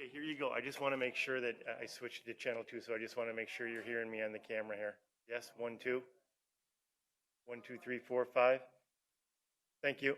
Okay, here you go. I just want to make sure that I switched to channel 2, so I just want to make sure you're hearing me on the camera here. Yes, 1, 2. 1, 2, 3, 4, 5. Thank you.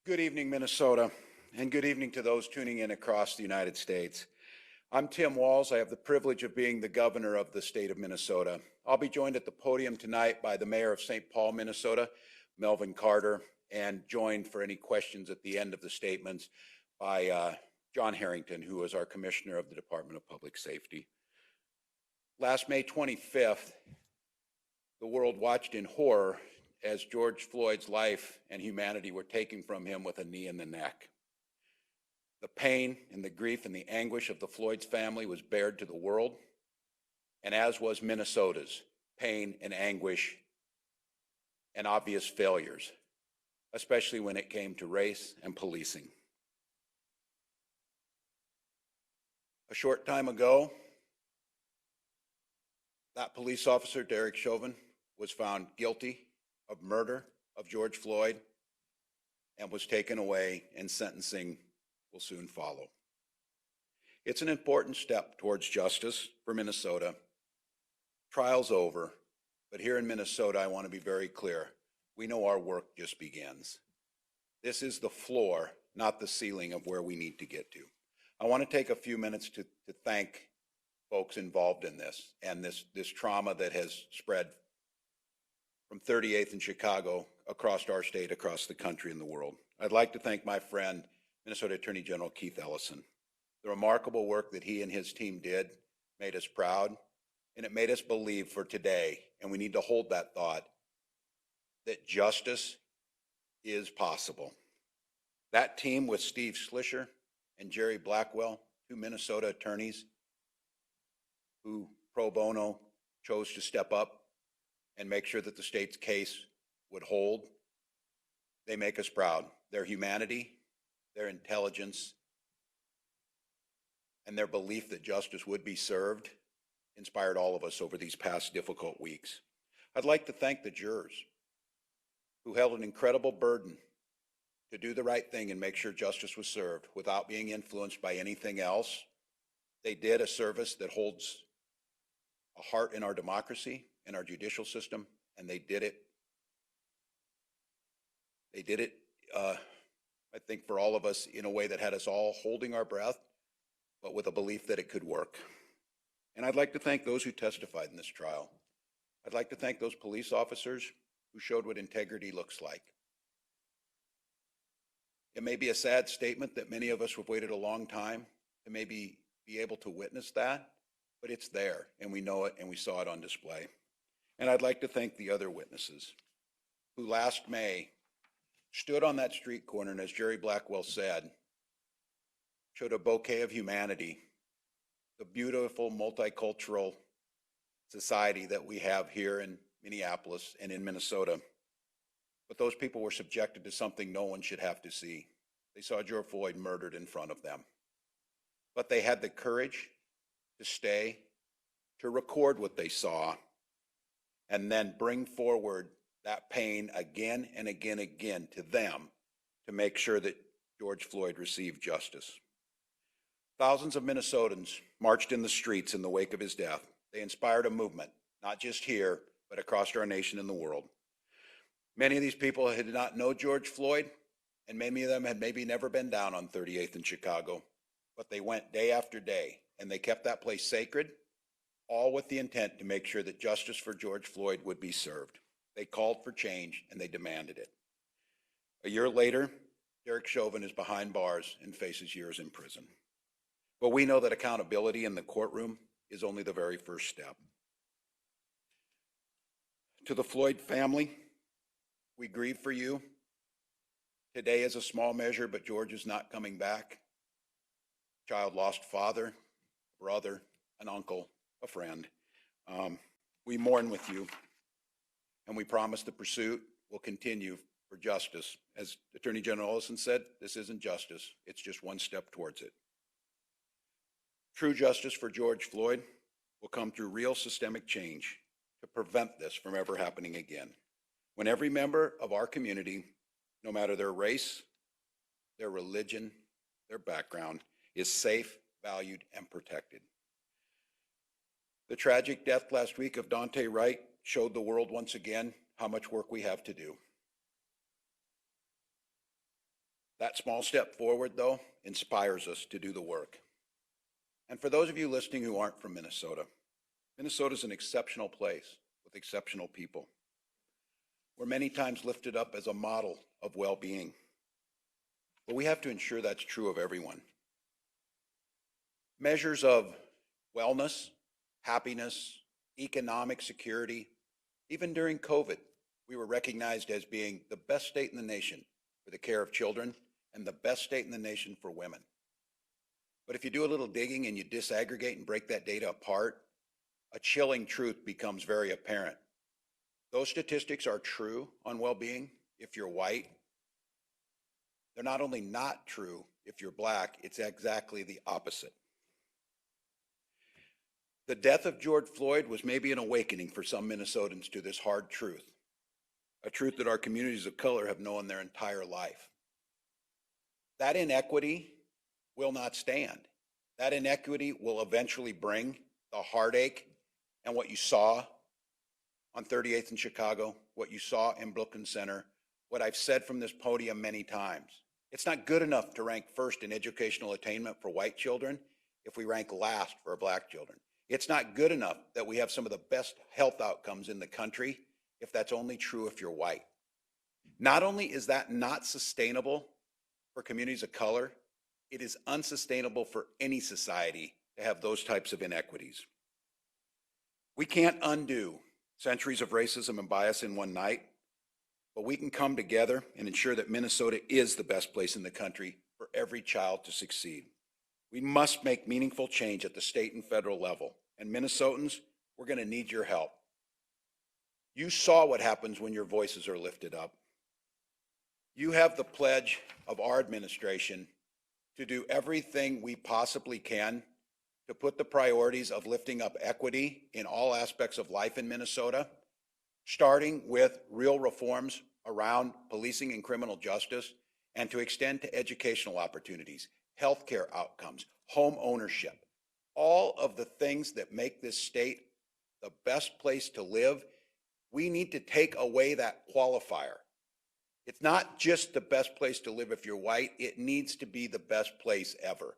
Good evening, Minnesota, and good evening to those tuning in across the United States. I'm Tim Walz. I have the privilege of being the governor of the state of Minnesota. I'll be joined at the podium tonight by the mayor of St. Paul, Minnesota, Melvin Carter, and joined for any questions at the end of the statements by John Harrington, who is our commissioner of the Department of Public Safety. Last May 25th, the world watched in horror as George Floyd's life and humanity were taken from him with a knee in the neck. The pain and the grief and the anguish of the Floyd's family was bared to the world, and as was Minnesota's pain and anguish and obvious failures, especially when it came to race and policing. A short time ago, that police officer, Derek Chauvin, was found guilty of murder of George Floyd and was taken away, and sentencing will soon follow. It's an important step towards justice for Minnesota. Trial's over, but here in Minnesota, I want to be very clear. We know our work just begins. This is the floor, not the ceiling of where we need to get to. I want to take a few minutes to thank folks involved in this and this trauma that has spread from 38th in Chicago, across our state, across the country and the world. I'd like to thank my friend, Minnesota Attorney General Keith Ellison. The remarkable work that he and his team did made us proud, and it made us believe for today, and we need to hold that thought, that justice is possible. That team with Steve Schlischer and Jerry Blackwell, two Minnesota attorneys who pro bono chose to step up and make sure that the state's case would hold, they make us proud. Their humanity, their intelligence, and their belief that justice would be served inspired all of us over these past difficult weeks. I'd like to thank the jurors who held an incredible burden to do the right thing and make sure justice was served without being influenced by anything else. They did a service that holds a heart in our democracy, in our judicial system, and they did it. They did it, I think, for all of us in a way that had us all holding our breath, but with a belief that it could work. And I'd like to thank those who testified in this trial. I'd like to thank those police officers who showed what integrity looks like. It may be a sad statement that many of us have waited a long time to maybe be able to witness that, but it's there, and we know it, and we saw it on display. And I'd like to thank the other witnesses who last May stood on that street corner and, as Jerry Blackwell said, showed a bouquet of humanity, the beautiful multicultural society that we have here in Minneapolis and in Minnesota. But those people were subjected to something no one should have to see. They saw George Floyd murdered in front of them. But they had the courage to stay, to record what they saw, and then bring forward that pain again and again to them to make sure that George Floyd received justice. Thousands of Minnesotans marched in the streets in the wake of his death. They inspired a movement, not just here, but across our nation and the world. Many of these people did not know George Floyd, and many of them had maybe never been down on 38th in Chicago, but they went day after day, and they kept that place sacred, all with the intent to make sure that justice for George Floyd would be served. They called for change, and they demanded it. A year later, Derek Chauvin is behind bars and faces years in prison. But we know that accountability in the courtroom is only the very first step. To the Floyd family, we grieve for you. Today is a small measure, but George is not coming back. Child lost father, brother, an uncle, a friend. We mourn with you, and we promise the pursuit will continue for justice. As Attorney General Ellison said, this isn't justice, it's just one step towards it. True justice for George Floyd will come through real systemic change to prevent this from ever happening again. When every member of our community, no matter their race, their religion, their background, is safe, valued, and protected. The tragic death last week of Daunte Wright showed the world once again how much work we have to do. That small step forward, though, inspires us to do the work. And for those of you listening who aren't from Minnesota, Minnesota is an exceptional place with exceptional people. We're many times lifted up as a model of well-being, but we have to ensure that's true of everyone. Measures of wellness, happiness, economic security, even during COVID, we were recognized as being the best state in the nation for the care of children and the best state in the nation for women. But if you do a little digging and you disaggregate and break that data apart, a chilling truth becomes very apparent. Those statistics are true on well-being if you're white. They're not only not true if you're black, it's exactly the opposite. The death of George Floyd was maybe an awakening for some Minnesotans to this hard truth, a truth that our communities of color have known their entire life. That inequity will not stand. That inequity will eventually bring the heartache and what you saw on 38th in Chicago, what you saw in Brooklyn Center, what I've said from this podium many times. It's not good enough to rank first in educational attainment for white children if we rank last for black children. It's not good enough that we have some of the best health outcomes in the country if that's only true if you're white. Not only is that not sustainable for communities of color, it is unsustainable for any society to have those types of inequities. We can't undo centuries of racism and bias in one night, but we can come together and ensure that Minnesota is the best place in the country for every child to succeed. We must make meaningful change at the state and federal level, and Minnesotans, we're going to need your help. You saw what happens when your voices are lifted up. You have the pledge of our administration to do everything we possibly can to put the priorities of lifting up equity in all aspects of life in Minnesota, starting with real reforms around policing and criminal justice, and to extend to educational opportunities, healthcare outcomes, home ownership, all of the things that make this state the best place to live. We need to take away that qualifier. It's not just the best place to live if you're white, it needs to be the best place ever.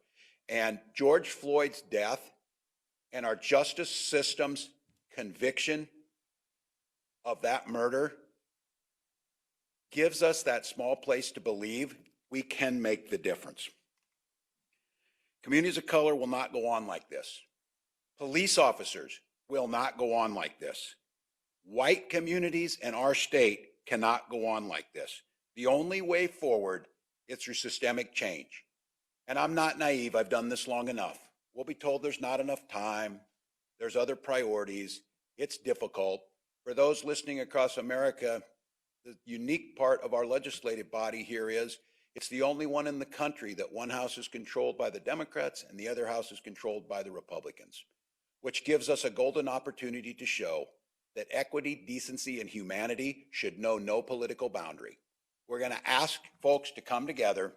And George Floyd's death and our justice system's conviction of that murder gives us that small place to believe we can make the difference. Communities of color will not go on like this. Police officers will not go on like this. White communities in our state cannot go on like this. The only way forward is through systemic change. And I'm not naive, I've done this long enough. We'll be told there's not enough time, there's other priorities, it's difficult. For those listening across America, the unique part of our legislative body here is it's the only one in the country that one house is controlled by the Democrats and the other house is controlled by the Republicans, which gives us a golden opportunity to show that equity, decency, and humanity should know no political boundary. We're going to ask folks to come together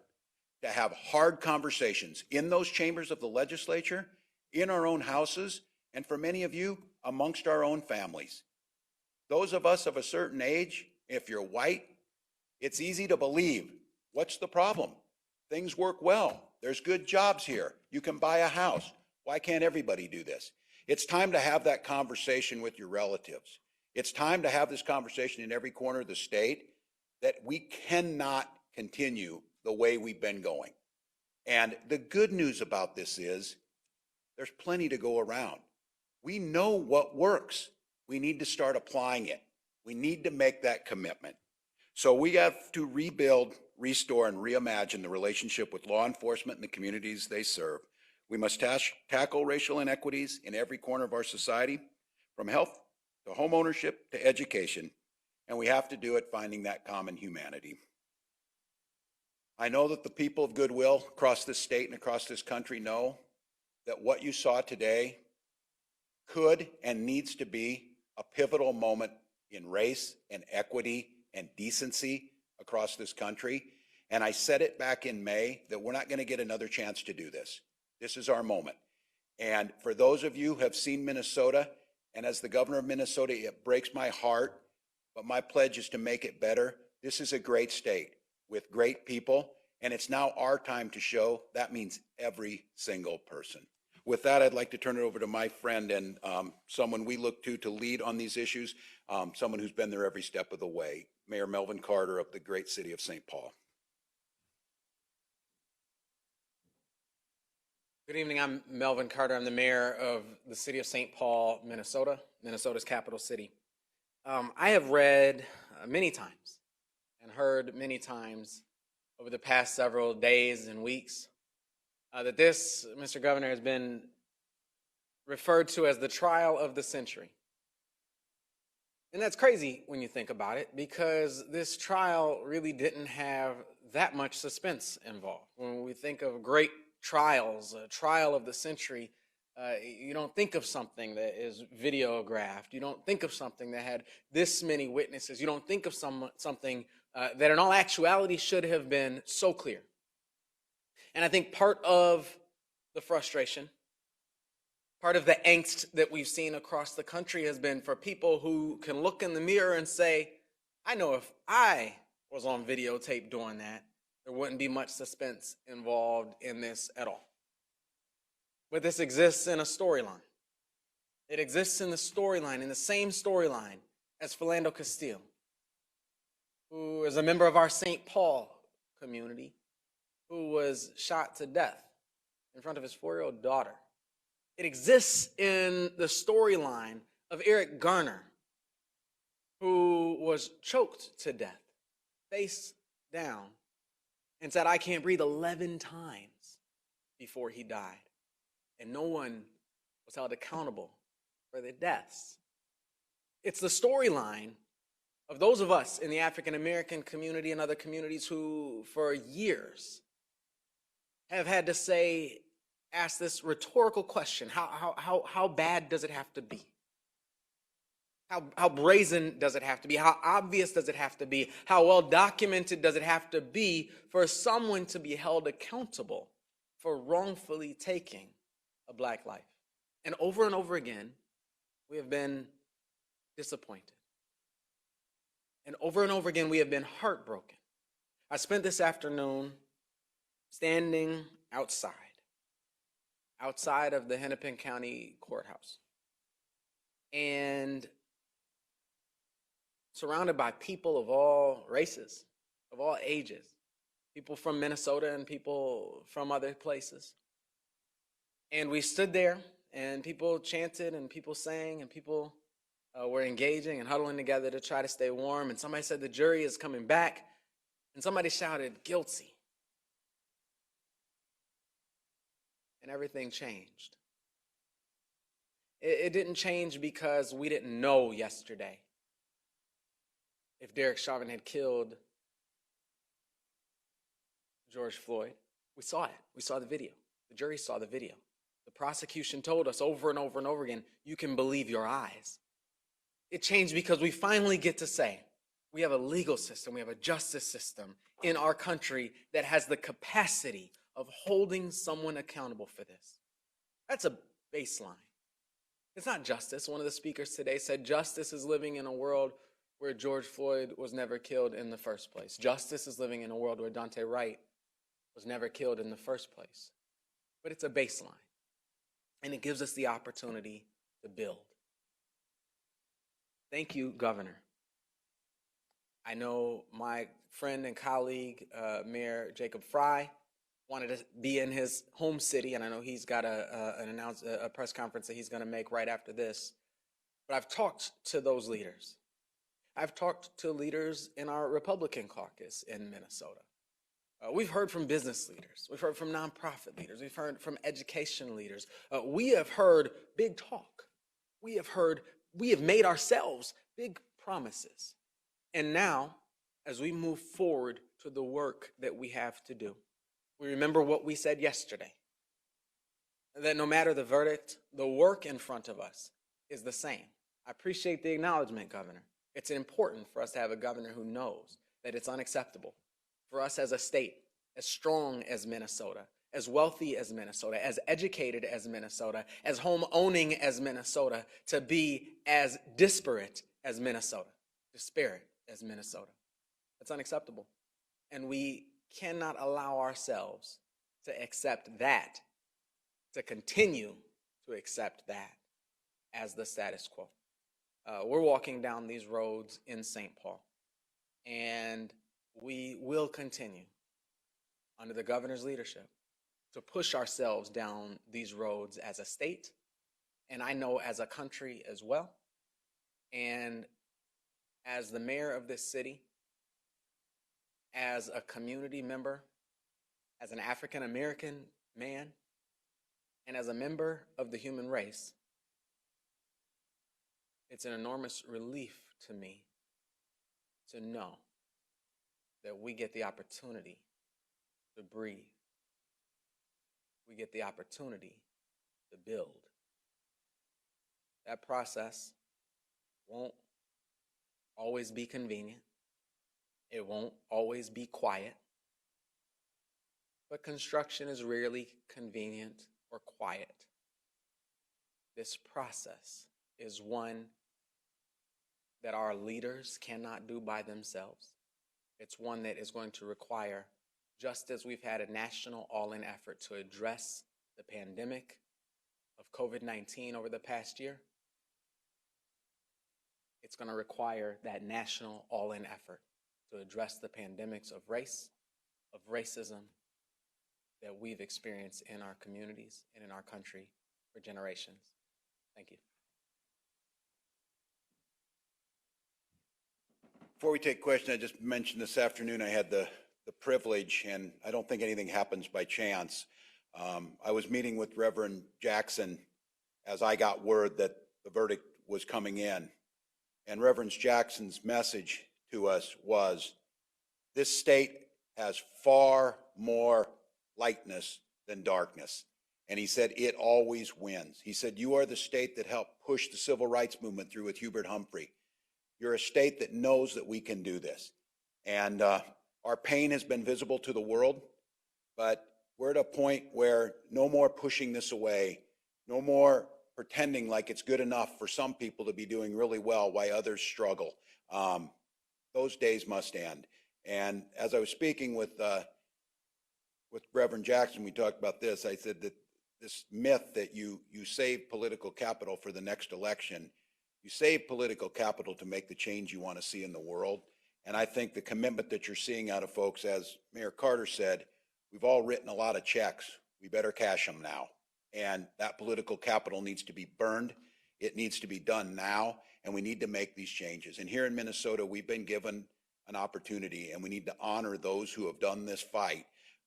to have hard conversations in those chambers of the legislature, in our own houses, and for many of you, amongst our own families. Those of us of a certain age, if you're white, it's easy to believe. What's the problem? Things work well. There's good jobs here. You can buy a house. Why can't everybody do this? It's time to have that conversation with your relatives. It's time to have this conversation in every corner of the state that we cannot continue the way we've been going. And the good news about this is there's plenty to go around. We know what works. We need to start applying it. We need to make that commitment. So we have to rebuild, restore, and reimagine the relationship with law enforcement and the communities they serve. We must tackle racial inequities in every corner of our society, from health to home ownership to education, and we have to do it finding that common humanity. I know that the people of goodwill across this state and across this country know that what you saw today could and needs to be a pivotal moment in race and equity and decency across this country. And I said it back in May that we're not going to get another chance to do this. This is our moment. And for those of you who have seen Minnesota, and as the governor of Minnesota, it breaks my heart, but my pledge is to make it better. This is a great state with great people, And it's now our time to show that means every single person. With that, I'd like to turn it over to my friend and someone we look to lead on these issues, someone who's been there every step of the way, Mayor Melvin Carter of the great city of St. Paul. Good evening, I'm Melvin Carter. I'm the mayor of the city of St. Paul, Minnesota, Minnesota's capital city. I have read many times and heard many times over the past several days and weeks that this, Mr. Governor, has been referred to as the trial of the century. And that's crazy when you think about it, because this trial really didn't have that much suspense involved. When we think of great trials, a trial of the century, you don't think of something that is videographed. You don't think of something that had this many witnesses. You don't think of something that in all actuality should have been so clear. And I think part of the frustration, part of the angst that we've seen across the country has been for people who can look in the mirror and say, I know if I was on videotape doing that, there wouldn't be much suspense involved in this at all. But this exists in a storyline. It exists in the storyline, in the same storyline as Philando Castile, who is a member of our St. Paul community, who was shot to death in front of his 4-year-old daughter. It exists in the storyline of Eric Garner, who was choked to death, face down, and said, I can't breathe 11 times before he died. And no one was held accountable for their deaths. It's the storyline of those of us in the African American community and other communities who, for years, have had to ask this rhetorical question: how bad does it have to be? How brazen does it have to be? How obvious does it have to be? How well documented does it have to be for someone to be held accountable for wrongfully taking a Black life? And over again, we have been disappointed. And over again, we have been heartbroken. I spent this afternoon standing outside of the Hennepin County Courthouse, and surrounded by people of all races, of all ages, people from Minnesota and people from other places. And we stood there, and people chanted, and people sang, and people were engaging and huddling together to try to stay warm. And somebody said, the jury is coming back. And somebody shouted, guilty. And everything changed. It didn't change because we didn't know yesterday if Derek Chauvin had killed George Floyd. We saw it. We saw the video. The jury saw the video. The prosecution told us over and over again, you can believe your eyes. It changed because we finally get to say, we have a legal system, we have a justice system in our country that has the capacity of holding someone accountable for this. That's a baseline. It's not justice. One of the speakers today said justice is living in a world where George Floyd was never killed in the first place. Justice is living in a world where Daunte Wright was never killed in the first place. But it's a baseline. And it gives us the opportunity to build. Thank you, Governor. I know my friend and colleague, Mayor Jacob Fry, wanted to be in his home city, and I know he's got a press conference that he's going to make right after this. But I've talked to those leaders. I've talked to leaders in our Republican caucus in Minnesota. We've heard from business leaders. We've heard from nonprofit leaders. We've heard from education leaders. We have heard big talk. We have made ourselves big promises. And now, as we move forward to the work that we have to do, we remember what we said yesterday, that no matter the verdict, the work in front of us is the same. I appreciate the acknowledgement, Governor. It's important for us to have a governor who knows that it's unacceptable for us as a state, as strong as Minnesota, as wealthy as Minnesota, as educated as Minnesota, as home-owning as Minnesota, to be as disparate as Minnesota, disparate as Minnesota. It's unacceptable. And we cannot allow ourselves to accept that, to continue to accept that as the status quo. We're walking down these roads in St. Paul, and we will continue under the governor's leadership to push ourselves down these roads as a state, and I know as a country as well. And as the mayor of this city, as a community member, as an African American man, and as a member of the human race, it's an enormous relief to me to know that we get the opportunity to breathe. We get the opportunity to build. That process won't always be convenient. It won't always be quiet. But construction is rarely convenient or quiet. This process is one that our leaders cannot do by themselves. It's one that is going to require, just as we've had a national all-in effort to address the pandemic of COVID-19 over the past year, it's going to require that national all-in effort to address the pandemics of race, of racism that we've experienced in our communities and in our country for generations. Thank you. Before we take questions, I just mentioned this afternoon I had the privilege, and I don't think anything happens by chance. I was meeting with Reverend Jackson as I got word that the verdict was coming in. And Reverend Jackson's message to us was, this state has far more lightness than darkness. And he said, it always wins. He said, you are the state that helped push the civil rights movement through with Hubert Humphrey. You're a state that knows that we can do this. And our pain has been visible to the world, but we're at a point where no more pushing this away, no more pretending like it's good enough for some people to be doing really well while others struggle. Those days must end. And as I was speaking with Reverend Jackson, we talked about this. I said that this myth that you save political capital for the next election, you save political capital to make the change you want to see in the world. And I think the commitment that you're seeing out of folks, as Mayor Carter said, we've all written a lot of checks. We better cash them now. And that political capital needs to be burned. It needs to be done now. And we need to make these changes. And here in Minnesota, we've been given an opportunity, and we need to honor those who have done this fight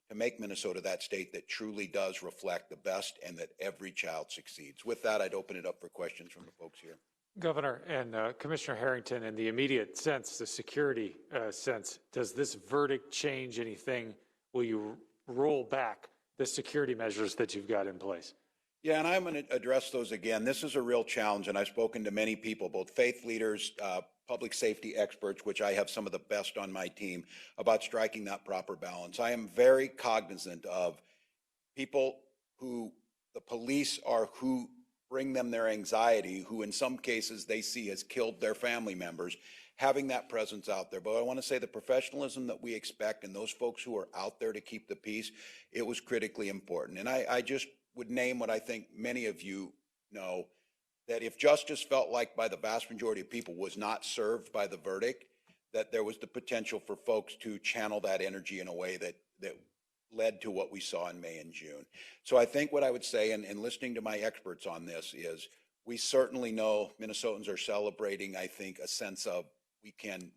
to make Minnesota that state that truly does reflect the best and that every child succeeds. With that, I'd open it up for questions from the folks here. Governor and Commissioner Harrington, in the immediate sense, the security sense, does this verdict change anything? Will you roll back the security measures that you've got in place? Yeah, and I'm going to address those again. This is a real challenge, and I've spoken to many people, both faith leaders, public safety experts, which I have some of the best on my team, about striking that proper balance. I am very cognizant of people who the police are who bring them their anxiety, who in some cases they see has killed their family members, having that presence out there. But I want to say the professionalism that we expect and those folks who are out there to keep the peace, it was critically important. And I just would name what I think many of you know, that if justice felt like by the vast majority of people was not served by the verdict, that there was the potential for folks to channel that energy in a way that led to what we saw in May and June. So I think what I would say, and listening to my experts on this, is we certainly know Minnesotans are celebrating, I think, a sense of we can,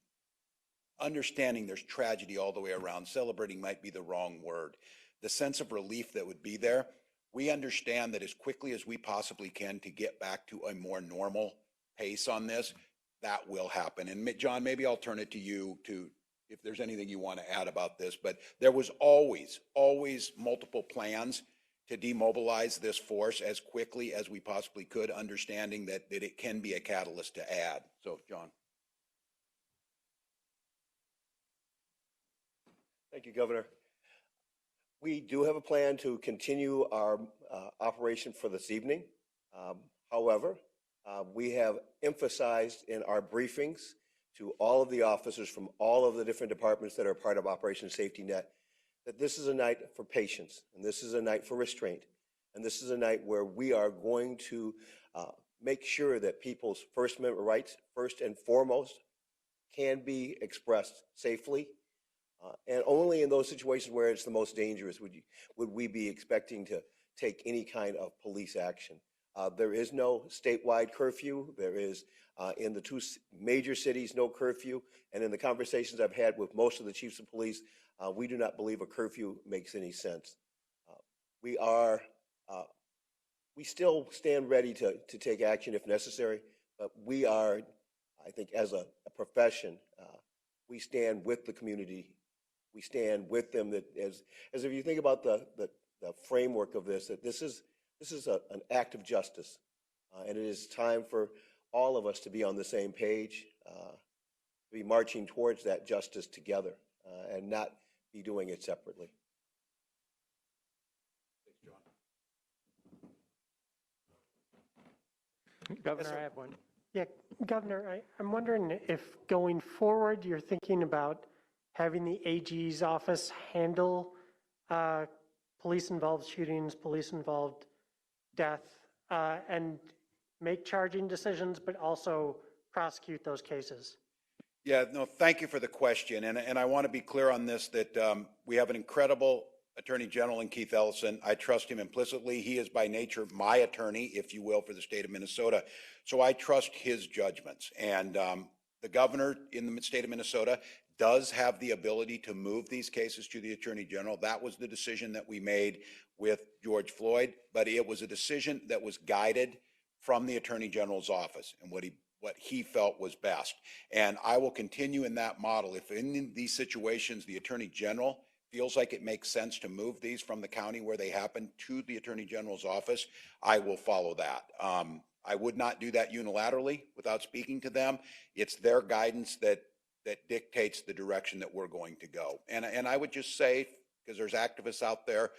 understanding there's tragedy all the way around. Celebrating might be the wrong word. The sense of relief that would be there, we understand that as quickly as we possibly can to get back to a more normal pace on this, that will happen. And John, maybe I'll turn it to you to, if there's anything you want to add about this, but there was always multiple plans to demobilize this force as quickly as we possibly could, understanding that it can be a catalyst to add. So, John. Thank you, Governor. We do have a plan to continue our operation for this evening. However, we have emphasized in our briefings to all of the officers from all of the different departments that are part of Operation Safety Net that this is a night for patience, and this is a night for restraint, and this is a night where we are going to make sure that people's First Amendment rights, first and foremost, can be expressed safely. And only in those situations where it's the most dangerous would we be expecting to take any kind of police action. There is no statewide curfew. There is, in the two major cities, no curfew. And in the conversations I've had with most of the chiefs of police, we do not believe a curfew makes any sense. We still stand ready to take action if necessary, but we are, I think, as a profession, we stand with the community. We stand with them. That as if you think about the framework of this, that this is an act of justice, and it is time for all of us to be on the same page, to be marching towards that justice together, and not be doing it separately. Governor, I have one. Yeah, Governor, I'm wondering if going forward, you're thinking about having the AG's office handle police-involved shootings, police-involved death, and make charging decisions, but also prosecute those cases. Yeah, no, thank you for the question. And I want to be clear on this, that we have an incredible Attorney General in Keith Ellison. I trust him implicitly. He is by nature my attorney, if you will, for the state of Minnesota. So I trust his judgments. And the governor in the state of Minnesota does have the ability to move these cases to the Attorney General. That was the decision that we made with George Floyd, but it was a decision that was guided from the Attorney General's office and what he felt was best. And I will continue in that model. If in these situations the Attorney General feels like it makes sense to move these from the county where they happen to the Attorney General's office, I will follow that. I would not do that unilaterally without speaking to them. It's their guidance that dictates the direction that we're going to go. And I would just say, because there's activists out there,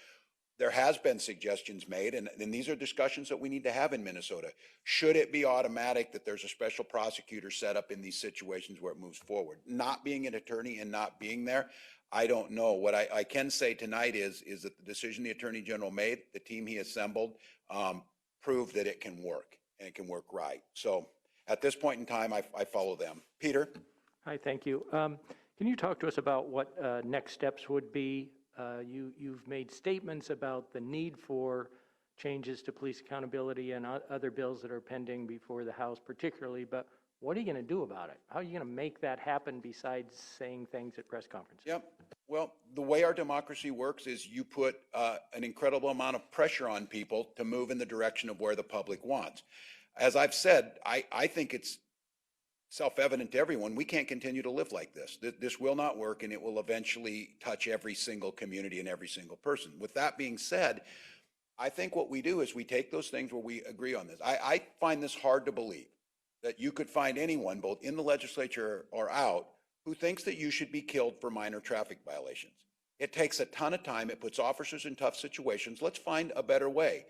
there has been suggestions made, and these are discussions that we need to have in Minnesota. Should it be automatic that there's a special prosecutor set up in these situations where it moves forward? Not being an attorney and not being there, I don't know. What I can say tonight is that the decision the Attorney General made, the team he assembled, proved that it can work, and it can work right. So at this point in time, I follow them. Peter? Hi, thank you. Can you talk to us about what next steps would be? You've made statements about the need for changes to police accountability and other bills that are pending before the House particularly, but what are you going to do about it? How are you going to make that happen besides saying things at press conferences? Yep. Well, the way our democracy works is you put an incredible amount of pressure on people to move in the direction of where the public wants. As I've said, I think it's self-evident to everyone, we can't continue to live like this. This will not work, and it will eventually touch every single community and every single person. With that being said, I think what we do is we take those things where we agree on this. I find this hard to believe, that you could find anyone, both in the legislature or out, who thinks that you should be killed for minor traffic violations. It takes a ton of time. It puts officers in tough situations. Let's find a better way.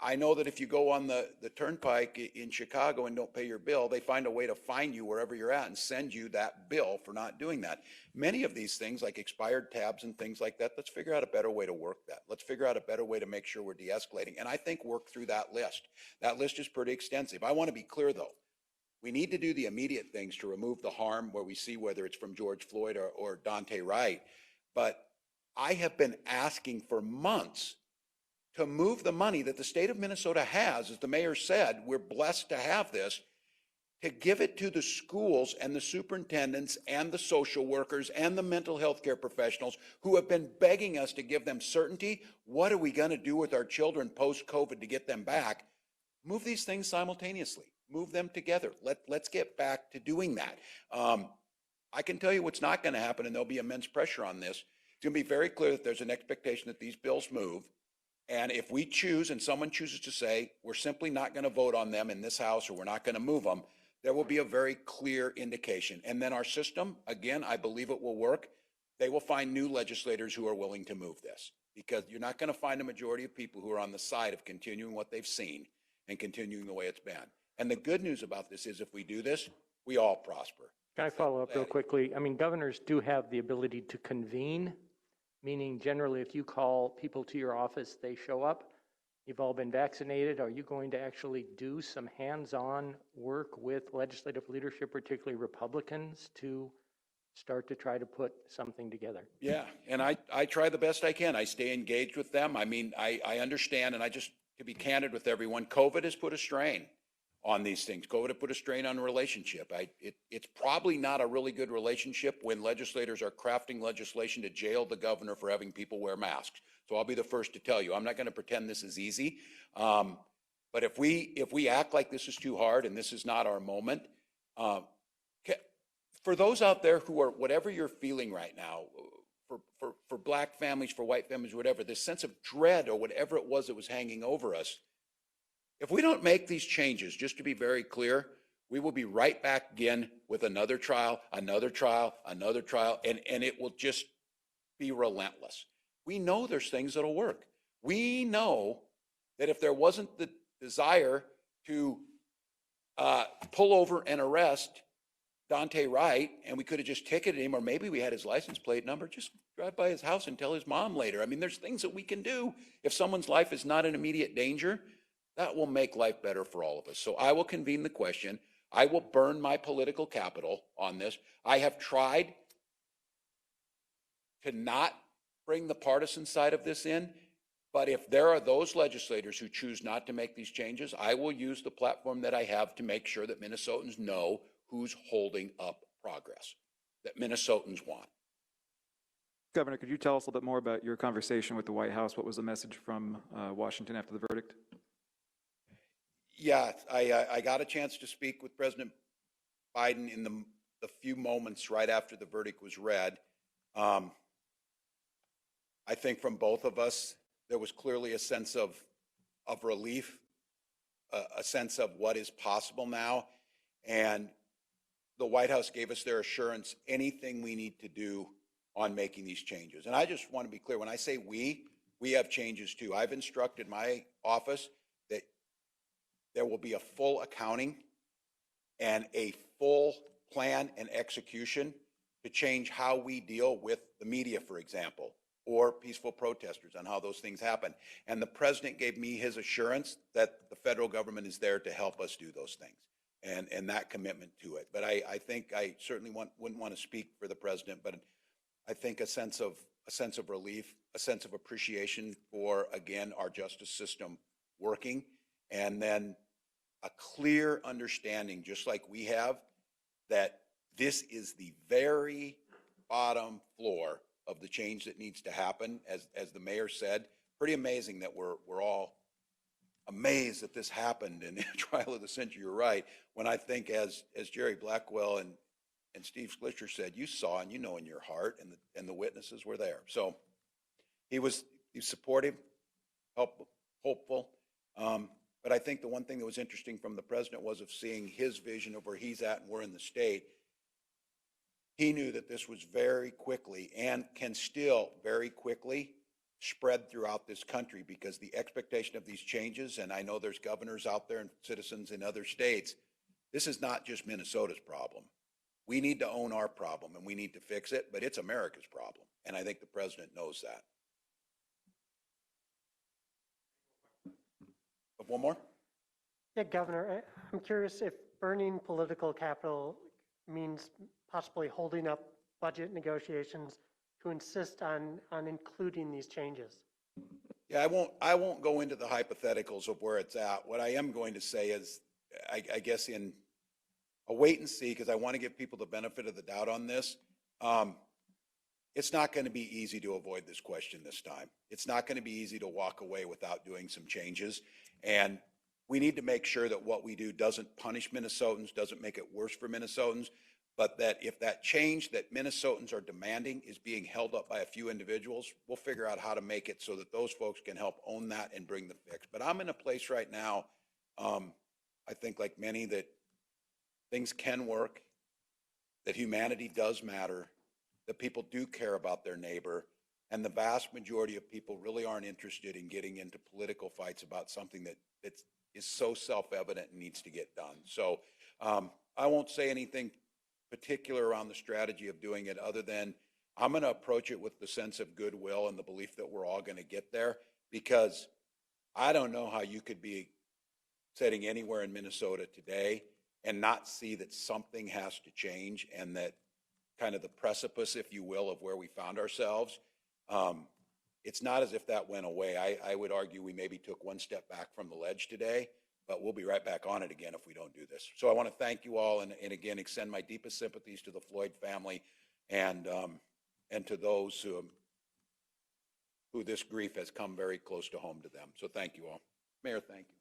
I know that if you go on the turnpike in Chicago and don't pay your bill, they find a way to find you wherever you're at and send you that bill for not doing that. Many of these things, like expired tabs and things like that, let's figure out a better way to work that. Let's figure out a better way to make sure we're de-escalating. And I think work through that list. That list is pretty extensive. I want to be clear, though. We need to do the immediate things to remove the harm where we see whether it's from George Floyd or Dante Wright. But I have been asking for months to move the money that the state of Minnesota has, as the mayor said, we're blessed to have this, to give it to the schools and the superintendents and the social workers and the mental health care professionals who have been begging us to give them certainty. What are we going to do with our children post-COVID to get them back? Move these things simultaneously. Move them together. Let's get back to doing that. I can tell you what's not going to happen, and there'll be immense pressure on this. It's going to be very clear that there's an expectation that these bills move. And if we choose, and someone chooses to say, we're simply not going to vote on them in this House, or we're not going to move them, there will be a very clear indication. And then our system, again, I believe it will work. They will find new legislators who are willing to move this, because you're not going to find a majority of people who are on the side of continuing what they've seen and continuing the way it's been. And the good news about this is if we do this, we all prosper. Can I follow up real quickly? I mean, governors do have the ability to convene Meaning generally, if you call people to your office, they show up, you've all been vaccinated. Are you going to actually do some hands-on work with legislative leadership, particularly Republicans, to start to try to put something together? Yeah, and I try the best I can. I stay engaged with them. I mean, I understand, and I just, to be candid with everyone, COVID has put a strain on these things. COVID has put a strain on the relationship. It's probably not a really good relationship when legislators are crafting legislation to jail the governor for having people wear masks. So I'll be the first to tell you, I'm not going to pretend this is easy. But if we act like this is too hard and this is not our moment, for those out there who are, whatever you're feeling right now, for black families, for white families, whatever, this sense of dread or whatever it was that was hanging over us, if we don't make these changes, just to be very clear, we will be right back again with another trial, another trial, another trial, and it will just be relentless. We know there's things that'll work. We know that if there wasn't the desire to pull over and arrest Dante Wright, and we could have just ticketed him, or maybe we had his license plate number, just drive by his house and tell his mom later. I mean, there's things that we can do. If someone's life is not in immediate danger, that will make life better for all of us. So I will convene the question. I will burn my political capital on this. I have tried to not bring the partisan side of this in, but if there are those legislators who choose not to make these changes, I will use the platform that I have to make sure that Minnesotans know who's holding up progress that Minnesotans want. Governor, could you tell us a little bit more about your conversation with the White House? What was the message from Washington after the verdict? Yeah, I got a chance to speak with President Biden in the few moments right after the verdict was read. I think from both of us, there was clearly a sense of relief, a sense of what is possible now. And the White House gave us their assurance, anything we need to do on making these changes. And I just want to be clear, when I say we have changes too. I've instructed my office that there will be a full accounting and a full plan and execution to change how we deal with the media, for example, or peaceful protesters, on how those things happen. And the president gave me his assurance that the federal government is there to help us do those things, and that commitment to it. But I think I certainly wouldn't want to speak for the president, but I think a sense of relief, a sense of appreciation for, again, our justice system working, and then a clear understanding, just like we have, that this is the very bottom floor of the change that needs to happen. As the mayor said, pretty amazing that we're all amazed that this happened in the trial of the century. You're right. When I think, as Jerry Blackwell and Steve Schlichter said, you saw and you know in your heart, and the witnesses were there. So he's supportive, hopeful. But I think the one thing that was interesting from the president was of seeing his vision of where he's at and we're in the state. He knew that this was very quickly, and can still very quickly, spread throughout this country, because the expectation of these changes, and I know there's governors out there and citizens in other states, this is not just Minnesota's problem. We need to own our problem and we need to fix it, but it's America's problem. And I think the president knows that. One more? Yeah, Governor, I'm curious if burning political capital means possibly holding up budget negotiations to insist on including these changes. Yeah, I won't go into the hypotheticals of where it's at. What I am going to say is, I guess in a wait and see, because I want to give people the benefit of the doubt on this. It's not going to be easy to avoid this question this time. It's not going to be easy to walk away without doing some changes. And we need to make sure that what we do doesn't punish Minnesotans, doesn't make it worse for Minnesotans, but that if that change that Minnesotans are demanding is being held up by a few individuals, we'll figure out how to make it so that those folks can help own that and bring the fix. But I'm in a place right now, I think like many, that things can work, that humanity does matter, that people do care about their neighbor, and the vast majority of people really aren't interested in getting into political fights about something that is so self-evident and needs to get done. So I won't say anything particular around the strategy of doing it, other than I'm going to approach it with the sense of goodwill and the belief that we're all going to get there, because I don't know how you could be sitting anywhere in Minnesota today and not see that something has to change, and that kind of the precipice, if you will, of where we found ourselves. It's not as if that went away. I would argue we maybe took one step back from the ledge today, but we'll be right back on it again if we don't do this. So I want to thank you all, and again, extend my deepest sympathies to the Floyd family and to those who this grief has come very close to home to them. So thank you all. Mayor, thank you.